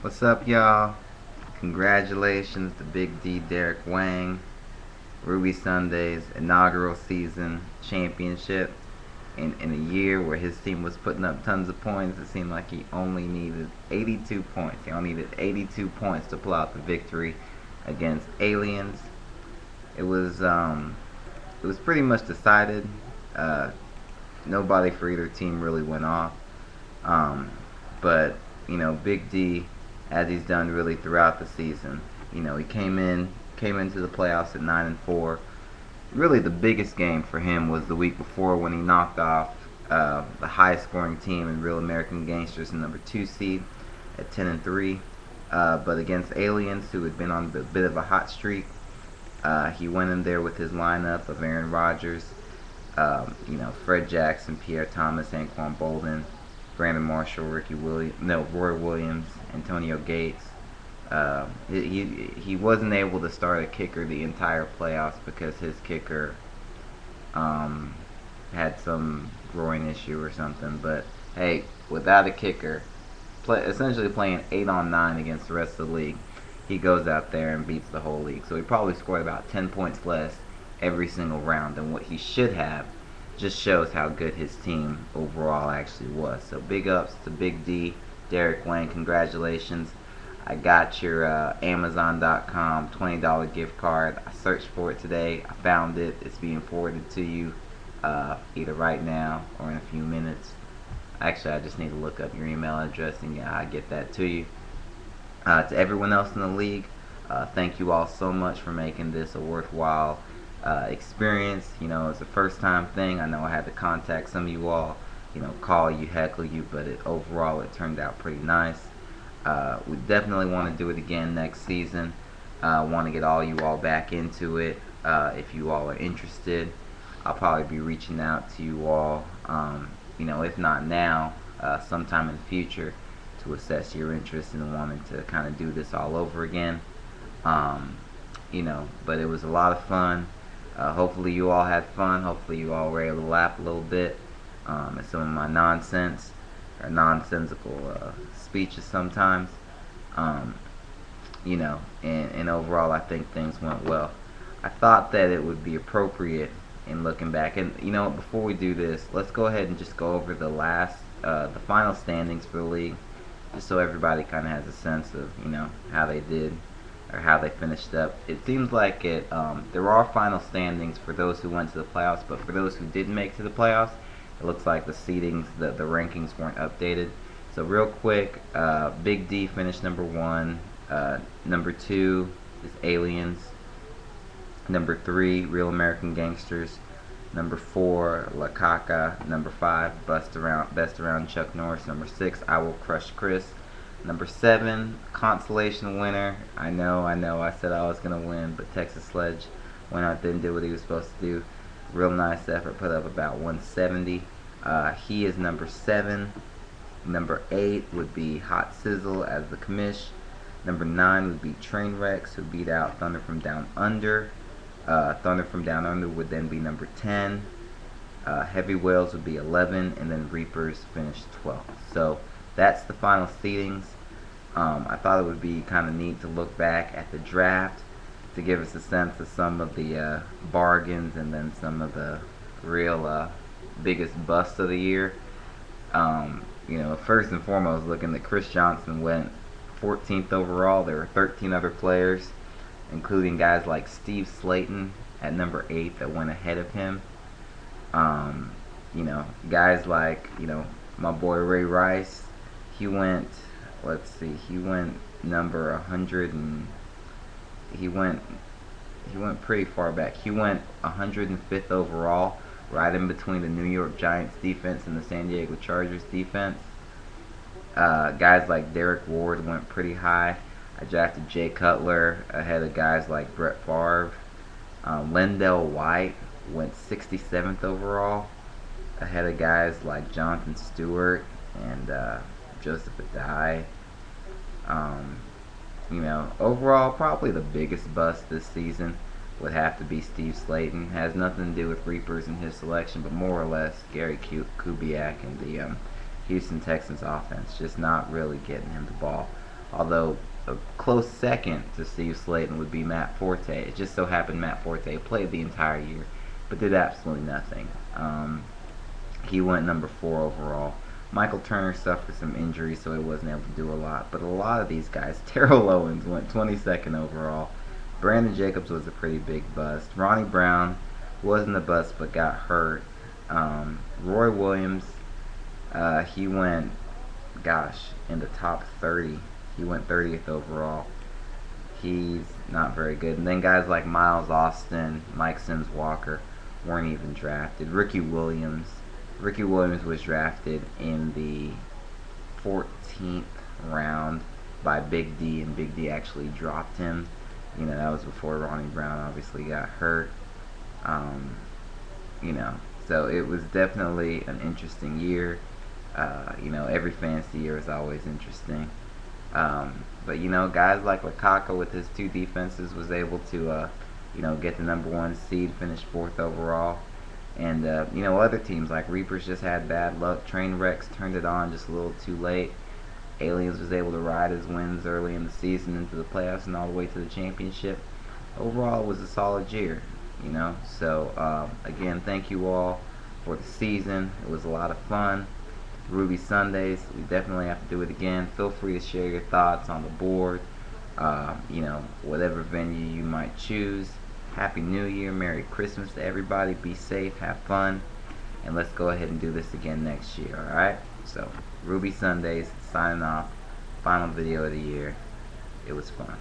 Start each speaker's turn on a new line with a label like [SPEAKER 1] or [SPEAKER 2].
[SPEAKER 1] What's up, y'all? Congratulations to Big D Derek Wang, Ruby Sunday's inaugural season championship. In a year where his team was putting up tons of points, it seemed like he only needed 82 points. He only needed 82 points to pull out the victory against Aliens. It was it was pretty much decided. Uh, Nobody for either team really went off. Um, but Big D, as he's done really throughout the season, he came into the playoffs at 9-4. Really, the biggest game for him was the week before when he knocked off the highest scoring team in Real American Gangsters, the number 2 seed, at 10-3. But against Aliens, who had been on a bit of a hot streak, he went in there with his lineup of Aaron Rodgers, Fred Jackson, Pierre Thomas, Anquan Bolden, Brandon Marshall, Roy Williams, Antonio Gates. He wasn't able to start a kicker the entire playoffs because his kicker had some groin issue or something. But hey, without a kicker, essentially playing 8-on-9 against the rest of the league, he goes out there and beats the whole league. So he probably scored about 10 points less every single round than what he should have. Just shows how good his team overall actually was. So big ups to Big D, Derek Wayne. Congratulations. I got your Amazon.com $20 gift card. I searched for it today. I found it. It's being forwarded to you either right now or in a few minutes. Actually, I just need to look up your email address and yeah, I'll get that to you. To everyone else in the league, thank you all so much for making this a worthwhile experience. It's a first time thing. I know I had to contact some of you all, call you, heckle you, but overall it turned out pretty nice. We definitely want to do it again next season. Want to get all you all back into it. If you all are interested, I'll probably be reaching out to you all, if not now, sometime in the future, to assess your interest in wanting to kind of do this all over again. But it was a lot of fun. Hopefully you all had fun. Hopefully you all were able to laugh a little bit at some of my nonsense or nonsensical speeches sometimes. And overall I think things went well. I thought that it would be appropriate in looking back. And before we do this, let's go ahead and just go over the final standings for the league, just so everybody kind of has a sense of how they did or how they finished up. It seems like there are final standings for those who went to the playoffs, but for those who didn't make to the playoffs, it looks like the rankings weren't updated. So real quick, Big D finished number 1. Number 2 is Aliens. Number 3, Real American Gangsters. Number 4, La Caca. Number 5, Best Around Chuck Norris. Number 6, I Will Crush Chris. Number 7, consolation winner. I know, I said I was going to win, but Texas Sledge went out, didn't do what he was supposed to do. Real nice effort, put up about 170. He is number 7. Number 8 would be Hot Sizzle as the commish. Number 9 would be Trainwrecks, who beat out Thunder from Down Under. Thunder from Down Under would then be number 10. Heavy Whales would be 11, and then Reapers finished 12th. So that's the final seedings. I thought it would be kind of neat to look back at the draft to give us a sense of some of the bargains and then some of the real biggest busts of the year. First and foremost, looking at Chris Johnson went 14th overall. There were 13 other players, including guys like Steve Slayton at number 8 that went ahead of him. Guys like, my boy Ray Rice, he went number 100 and he went pretty far back. He went 105th overall, right in between the New York Giants defense and the San Diego Chargers defense. Guys like Derek Ward went pretty high. I drafted Jay Cutler ahead of guys like Brett Favre. Lendell White went 67th overall, ahead of guys like Jonathan Stewart and Joseph Adai. Overall, probably the biggest bust this season would have to be Steve Slayton. Has nothing to do with Reapers in his selection, but more or less Gary Kubiak and the Houston Texans offense just not really getting him the ball Although a close second to Steve Slayton would be Matt Forte. It just so happened Matt Forte played the entire year, but did absolutely nothing. He went number 4 overall. Michael Turner suffered some injuries, so he wasn't able to do a lot. But a lot of these guys, Terrell Owens went 22nd overall. Brandon Jacobs was a pretty big bust. Ronnie Brown wasn't a bust but got hurt. Roy Williams, he went, in the top 30. He went 30th overall. He's not very good. And then guys like Miles Austin, Mike Sims Walker weren't even drafted. Ricky Williams was drafted in the 14th round by Big D, and Big D actually dropped him. That was before Ronnie Brown obviously got hurt. So it was definitely an interesting year. Every fantasy year is always interesting. But guys like Lukaku with his 2 defenses was able to get the number 1 seed, finish 4th overall. And other teams like Reapers just had bad luck. Trainwrecks turned it on just a little too late. Aliens was able to ride his wins early in the season into the playoffs and all the way to the championship. Overall, it was a solid year. So again, thank you all for the season. It was a lot of fun. Ruby Sundays, we definitely have to do it again. Feel free to share your thoughts on the board, whatever venue you might choose. Happy New Year, Merry Christmas to everybody. Be safe, have fun, and let's go ahead and do this again next year. Alright, so Ruby Sundays signing off, final video of the year. It was fun.